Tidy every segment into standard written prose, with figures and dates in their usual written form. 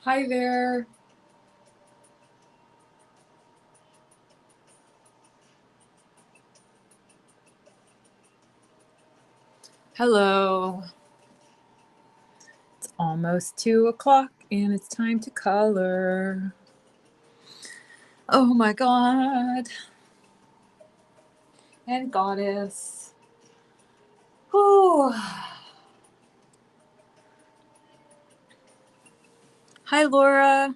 Hi there. Hello. It's almost 2 o'clock and it's time to color. Oh my God. And goddess. Whew. Hi, Laura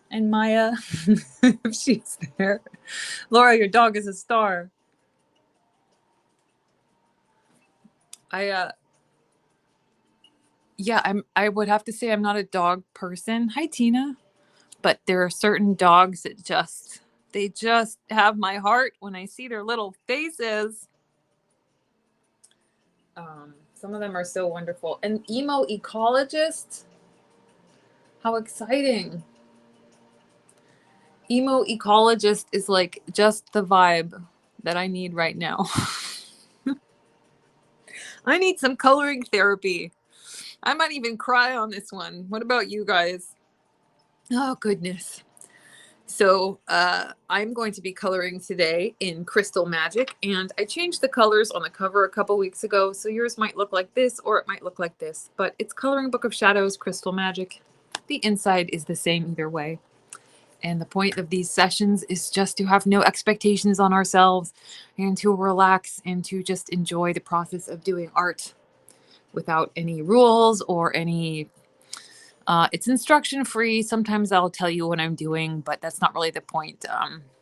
and Maya, if she's there. Laura, your dog is a star. I would have to say I'm not a dog person. Hi, Tina. But there are certain dogs that they just have my heart when I see their little faces. Some of them are so wonderful. An emo ecologist? How exciting. Emo ecologist is like just the vibe that I need right now. I need some coloring therapy. I might even cry on this one. What about you guys? Oh, goodness. So I'm going to be coloring today in Crystal Magic, and I changed the colors on the cover a couple weeks ago, so yours might look like this or it might look like this, but it's Coloring Book of Shadows, Crystal Magic. The inside is the same either way. And the point of these sessions is just to have no expectations on ourselves and to relax and to just enjoy the process of doing art without any rules or any it's instruction free. Sometimes I'll tell you what I'm doing, but that's not really the point.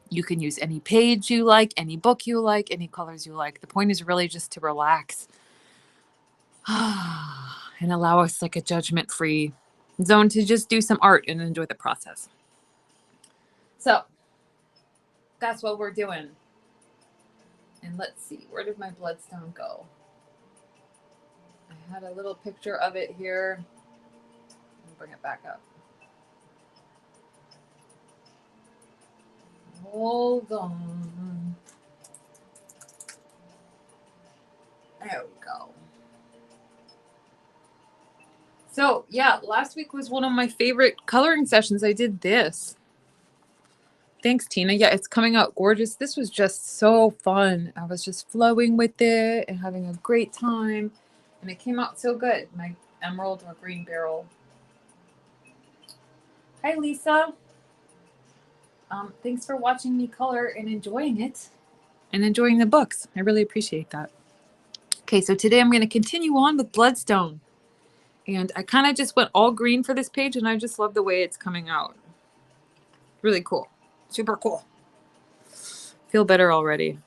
You can use any page you like, any book you like, any colors you like. The point is really just to relax and allow us like a judgment free zone to just do some art and enjoy the process. So that's what we're doing. And let's see, where did my bloodstone go? I had a little picture of it here. I'll bring it back up. Hold on. There we go. So yeah, last week was one of my favorite coloring sessions. I did this. Thanks, Tina. Yeah, it's coming out gorgeous. This was just so fun. I was just flowing with it and having a great time. And it came out so good. My emerald or green beryl. Hi, Lisa. Thanks for watching me color and enjoying it. And enjoying the books. I really appreciate that. Okay, so today I'm going to continue on with Bloodstone. And I kind of just went all green for this page, and I just love the way it's coming out. Really cool. Super cool. Feel better already.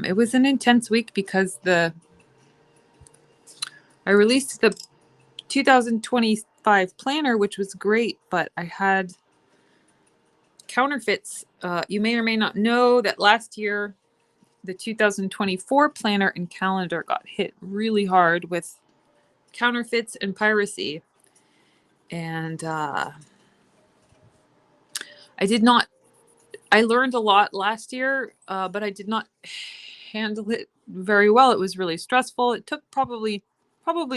It was an intense week because I released the 2025 planner, which was great, but I had counterfeits. You may or may not know that last year, the 2024 planner and calendar got hit really hard with counterfeits and piracy. And I learned a lot last year, but I did not handle it very well. It was really stressful. It took probably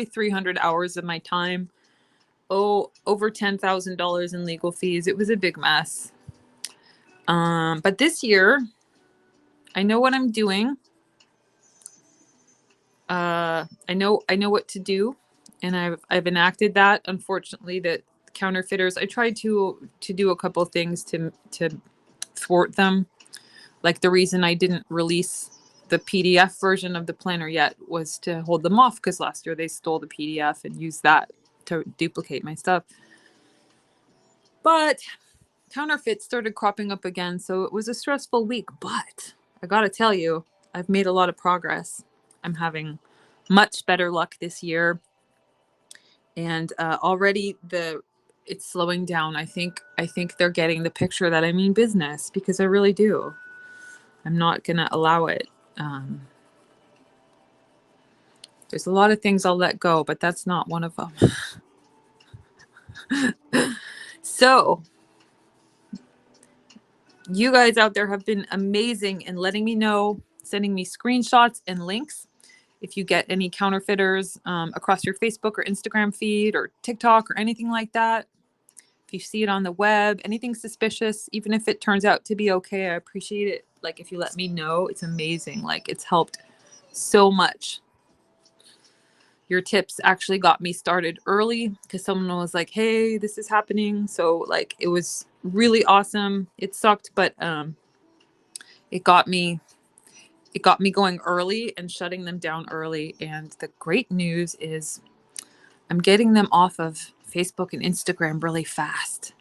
300 hours of my time. Oh, over $10,000 in legal fees. It was a big mess. But this year, I know what I'm doing. I know what to do, and I've enacted that. Unfortunately, that counterfeiters. I tried to do a couple things to thwart them. Like the reason I didn't release the PDF version of the planner yet was to hold them off because last year they stole the PDF and used that to duplicate my stuff. But counterfeits started cropping up again, so it was a stressful week. But I gotta tell you, I've made a lot of progress. I'm having much better luck this year, and already it's slowing down. I think they're getting the picture that I mean business, because I really do. I'm not gonna allow it. There's a lot of things I'll let go, but that's not one of them. So you guys out there have been amazing in letting me know, sending me screenshots and links. if you get any counterfeiters across your Facebook or Instagram feed or TikTok or anything like that, if you see it on the web, anything suspicious, even if it turns out to be okay, I appreciate it. Like, if you let me know, it's amazing. Like, it's helped so much. Your tips actually got me started early because someone was like, hey, this is happening. So like, it was really awesome. It sucked, but it got me going early and shutting them down early. And the great news is I'm getting them off of Facebook and Instagram really fast,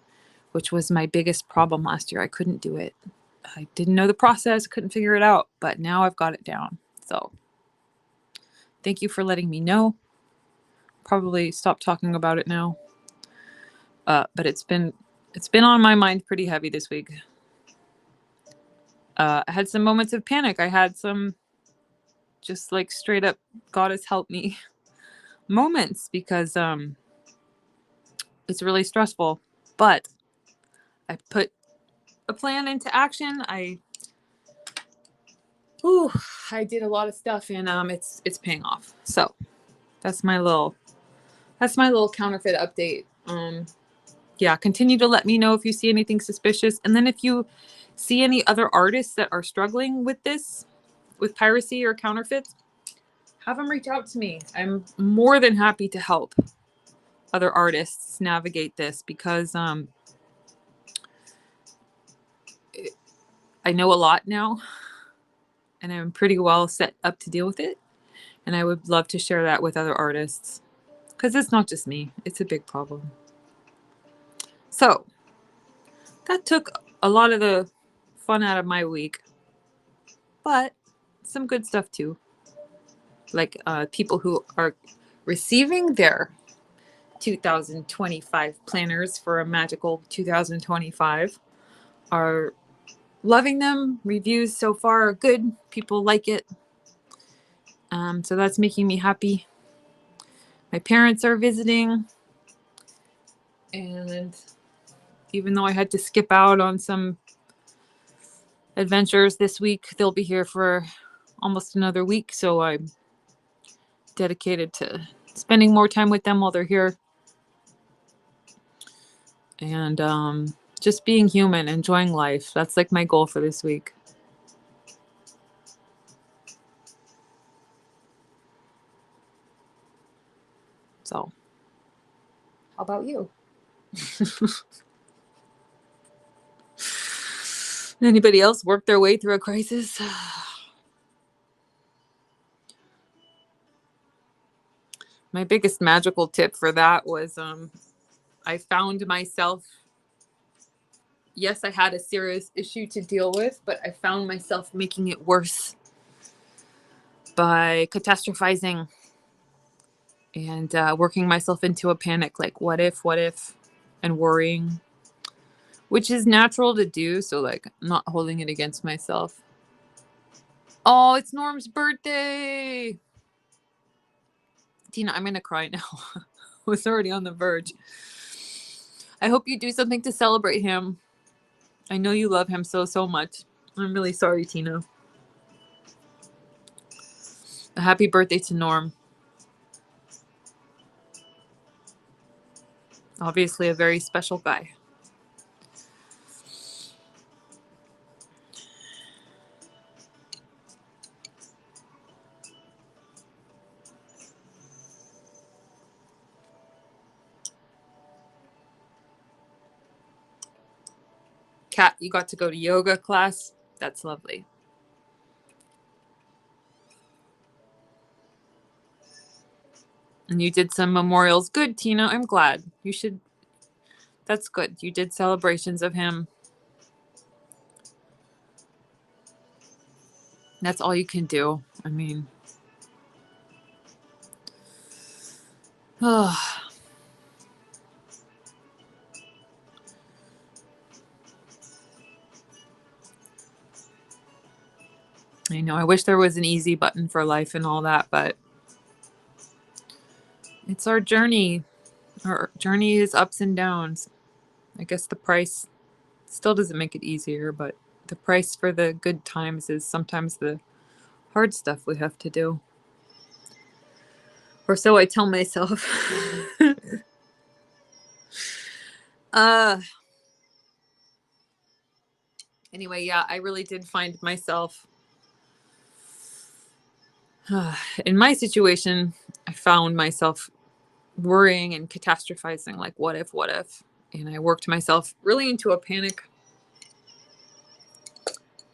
which was my biggest problem last year. I couldn't do it. I didn't know the process, couldn't figure it out, but now I've got it down. So thank you for letting me know. Probably stop talking about it now. But it's been on my mind pretty heavy this week. I had some moments of panic. I had some just like straight up goddess help me moments because it's really stressful. But I put a plan into action. I did a lot of stuff and it's paying off. So that's my little counterfeit update. Yeah, continue to let me know if you see anything suspicious. And then if you see any other artists that are struggling with this, with piracy or counterfeits, have them reach out to me. I'm more than happy to help other artists navigate this because I know a lot now and I'm pretty well set up to deal with it. And I would love to share that with other artists because it's not just me. It's a big problem. So that took a lot of the fun out of my week, but some good stuff too. Like people who are receiving their 2025 planners for a magical 2025 are loving them. Reviews so far are good. People like it. So that's making me happy. My parents are visiting. And even though I had to skip out on some adventures this week, they'll be here for almost another week. So I'm dedicated to spending more time with them while they're here. And just being human, enjoying life. That's like my goal for this week. So, how about you? Anybody else work their way through a crisis? My biggest magical tip for that was I found myself, yes, I had a serious issue to deal with, but I found myself making it worse by catastrophizing and working myself into a panic, like what if, and worrying, which is natural to do. So like I'm not holding it against myself. Oh, it's Norm's birthday. Tina, I'm going to cry now. I was already on the verge. I hope you do something to celebrate him. I know you love him so, so much. I'm really sorry, Tina. A happy birthday to Norm. Obviously a very special guy. Kat, you got to go to yoga class. That's lovely. And you did some memorials. Good, Tina. I'm glad. You should. That's good. You did celebrations of him. That's all you can do. I mean, oh. I know. I wish there was an easy button for life and all that, but it's our journey. Our journey is ups and downs. I guess the price still doesn't make it easier, but the price for the good times is sometimes the hard stuff we have to do. Or so I tell myself. uh anyway, yeah, I really did find myself in my situation. I found myself worrying and catastrophizing, like what if, and I worked myself really into a panic,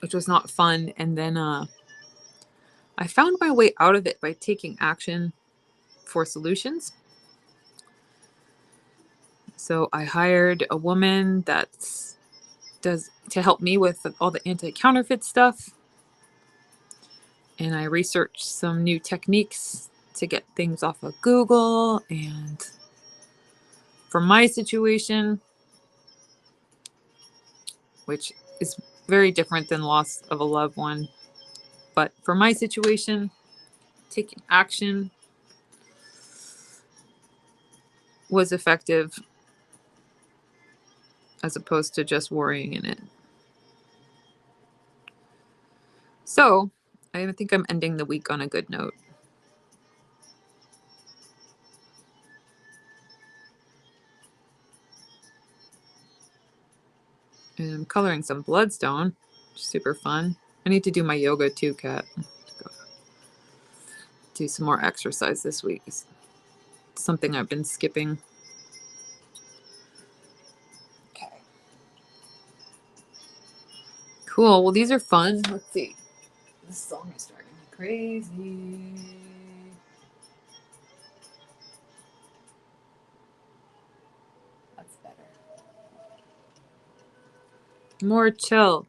which was not fun. And then I found my way out of it by taking action for solutions. So I hired a woman that does to help me with all the anti-counterfeit stuff, and I researched some new techniques to get things off of Google. And for my situation, which is very different than loss of a loved one, but for my situation, taking action was effective as opposed to just worrying in it. So I think I'm ending the week on a good note. And I'm coloring some bloodstone. Super fun. I need to do my yoga too, Kat. Do some more exercise this week. It's something I've been skipping. Okay. Cool. Well, these are fun. Let's see. This song is driving me crazy. That's better. More chill.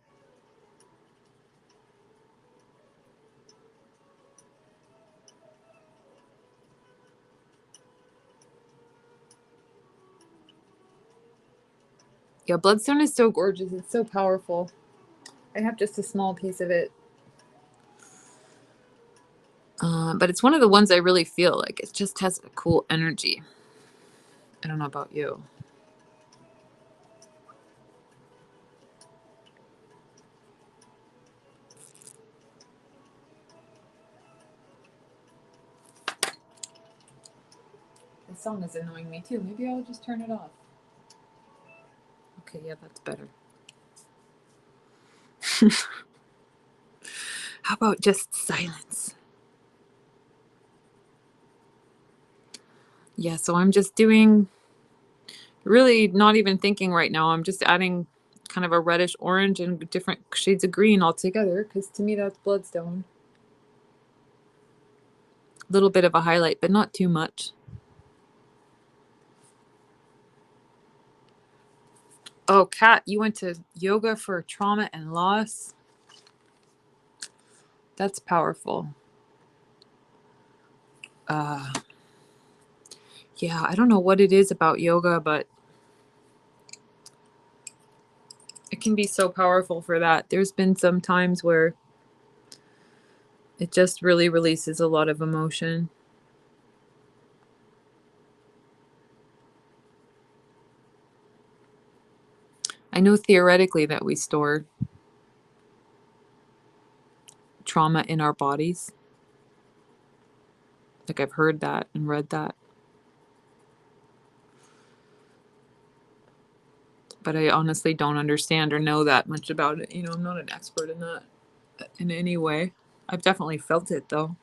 Yeah, bloodstone is so gorgeous. It's so powerful. I have just a small piece of it. But it's one of the ones I really feel like it just has a cool energy. I don't know about you. This song is annoying me too. Maybe I'll just turn it off. Okay, yeah, that's better. How about just silence? Yeah, so I'm just doing, really not even thinking right now. I'm just adding kind of a reddish orange and different shades of green all together, because to me that's bloodstone. A little bit of a highlight, but not too much. Oh, Kat, you went to yoga for trauma and loss? That's powerful. Yeah, I don't know what it is about yoga, but it can be so powerful for that. There's been some times where it just really releases a lot of emotion. I know theoretically that we store trauma in our bodies. Like, I've heard that and read that. But I honestly don't understand or know that much about it. You know, I'm not an expert in that in any way. I've definitely felt it, though.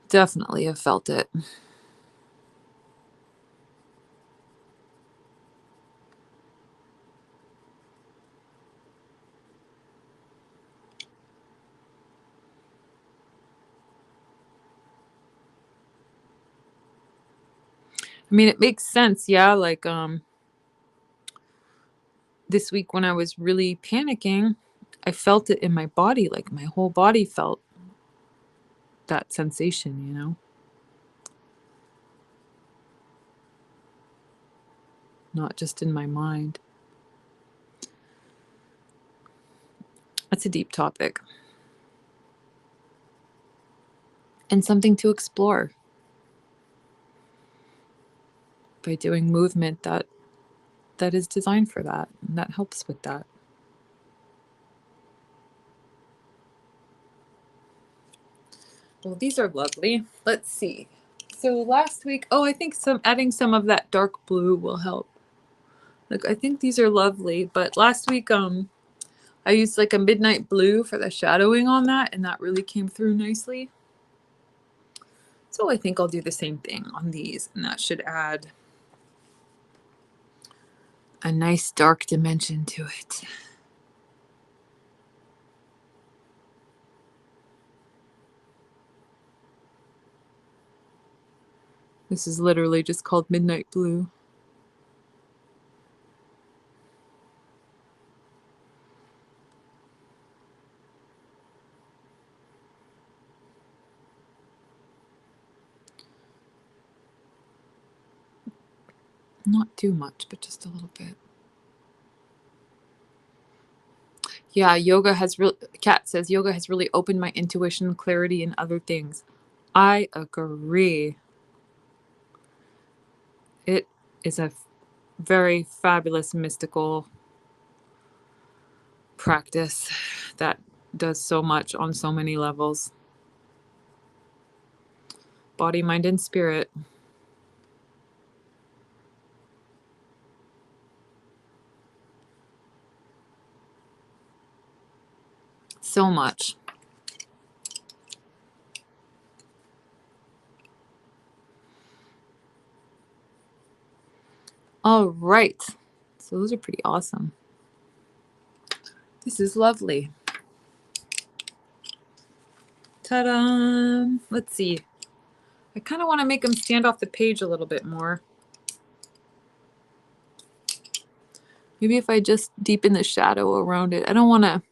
Definitely have felt it. I mean, it makes sense, yeah. Like, this week when I was really panicking, I felt it in my body. Like, my whole body felt that sensation, you know? Not just in my mind. That's a deep topic. And something to explore by doing movement that is designed for that, and that helps with that. Well, these are lovely. Let's see. So last week, oh, I think adding some of that dark blue will help. Like, I think these are lovely, but last week, I used like a midnight blue for the shadowing on that, and that really came through nicely. So I think I'll do the same thing on these, and that should add a nice dark dimension to it. This is literally just called Midnight Blue. Not too much, but just a little bit. Yeah, Kat says yoga has really opened my intuition, clarity, and other things. I agree. It is a very fabulous mystical practice that does so much on so many levels. Body, mind, and spirit. So much. All right. So those are pretty awesome. This is lovely. Ta-da! Let's see. I kind of want to make them stand off the page a little bit more. Maybe if I just deepen the shadow around it. I don't want to...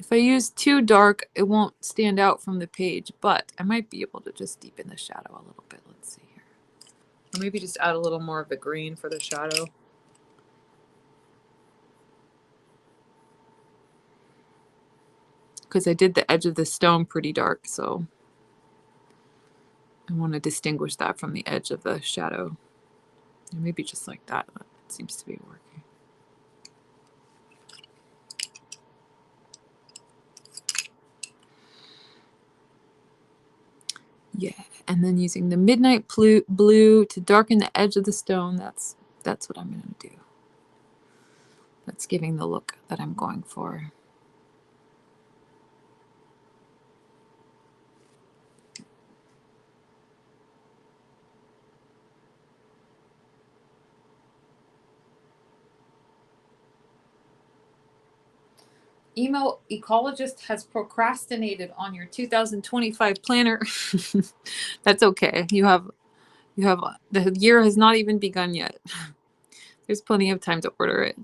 If I use too dark, it won't stand out from the page, but I might be able to just deepen the shadow a little bit. Let's see here. Or maybe just add a little more of the green for the shadow. Because I did the edge of the stone pretty dark, so I want to distinguish that from the edge of the shadow. And maybe just like that. That seems to be working. Yeah, and then using the midnight blue to darken the edge of the stone. That's what I'm going to do. That's giving the look that I'm going for. Emo ecologist has procrastinated on your 2025 planner. That's okay. You have the year has not even begun yet. There's plenty of time to order it.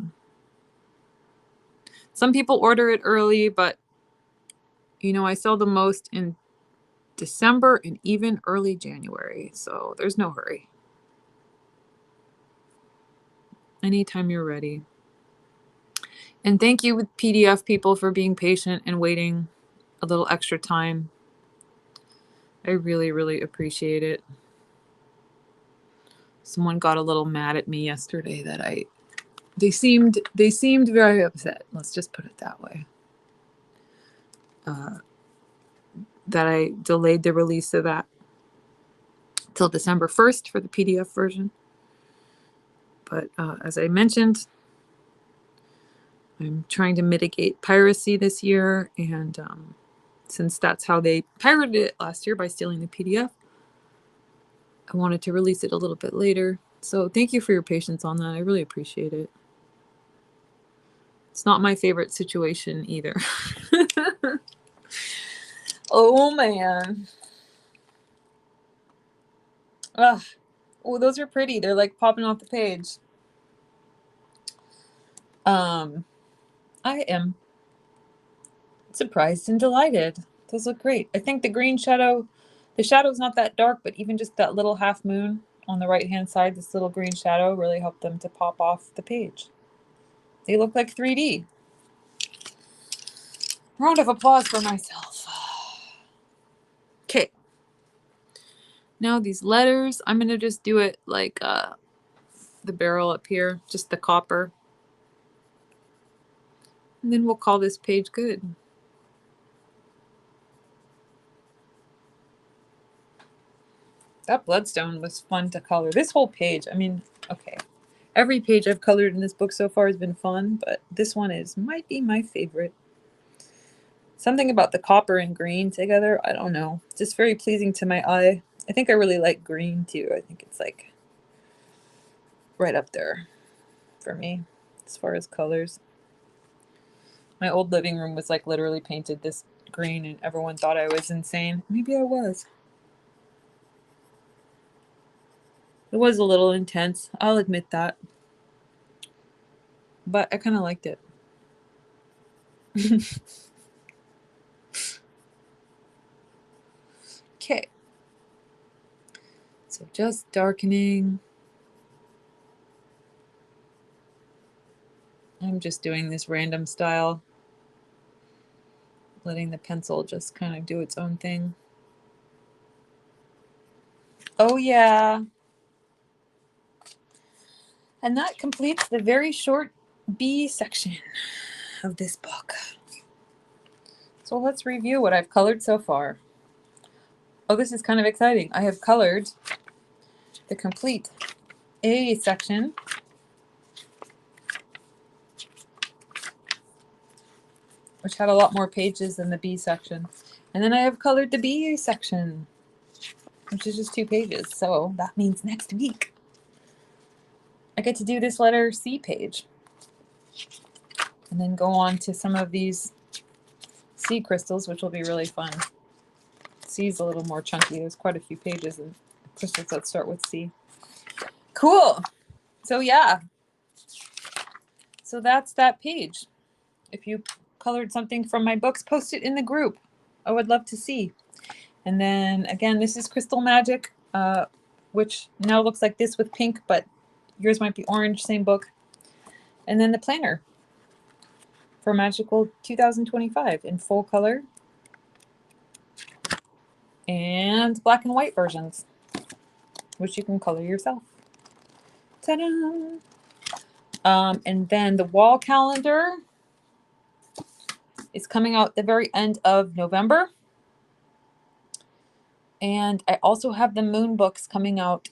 Some people order it early, but you know, I sell the most in December and even early January, so there's no hurry. Anytime you're ready. And thank you with PDF people for being patient and waiting a little extra time. I really, really appreciate it. Someone got a little mad at me yesterday that they seemed very upset. Let's just put it that way. That I delayed the release of that till December 1st for the PDF version. But as I mentioned, I'm trying to mitigate piracy this year, and since that's how they pirated it last year by stealing the PDF, I wanted to release it a little bit later. So thank you for your patience on that. I really appreciate it. It's not my favorite situation either. Oh man. Ugh. Oh, those are pretty. They're like popping off the page. I am surprised and delighted. Those look great. I think the green shadow, the shadow's not that dark, but even just that little half moon on the right hand side, this little green shadow really helped them to pop off the page. They look like 3D. Round of applause for myself. Okay. Now these letters, I'm going to just do it like the barrel up here, just the copper. And then we'll call this page good. That bloodstone was fun to color. This whole page, I mean, okay. Every page I've colored in this book so far has been fun, but this one might be my favorite. Something about the copper and green together, I don't know. Just very pleasing to my eye. I think I really like green too. I think it's like right up there for me as far as colors. My old living room was like literally painted this green and everyone thought I was insane. Maybe I was. It was a little intense, I'll admit that. But I kind of liked it. Okay. So just darkening. I'm just doing this random style, letting the pencil just kind of do its own thing. Oh yeah. And that completes the very short B section of this book. So let's review what I've colored so far. Oh, this is kind of exciting. I have colored the complete A section, which had a lot more pages than the B section. And then I have colored the B section, which is just 2 pages. So that means next week I get to do this letter C page and then go on to some of these C crystals, which will be really fun. C is a little more chunky. There's quite a few pages of crystals that start with C. Cool. So yeah. So that's that page. If you colored something from my books, post it in the group. I would love to see. And then again, this is Crystal Magic, which now looks like this with pink, but yours might be orange, same book. And then the planner for Magical 2025 in full color and black and white versions, which you can color yourself. Ta-da! And then the wall calendar is coming out at the very end of November. And I also have the moon books coming out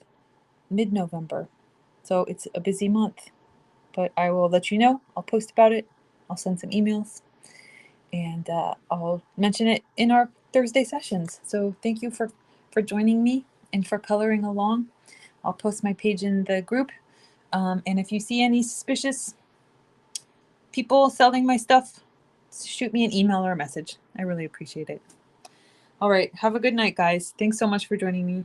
mid-November. So it's a busy month. But I will let you know. I'll post about it. I'll send some emails. And I'll mention it in our Thursday sessions. So thank you for joining me and for coloring along. I'll post my page in the group. And if you see any suspicious people selling my stuff, shoot me an email or a message. I really appreciate it. All right. Have a good night, guys. Thanks so much for joining me.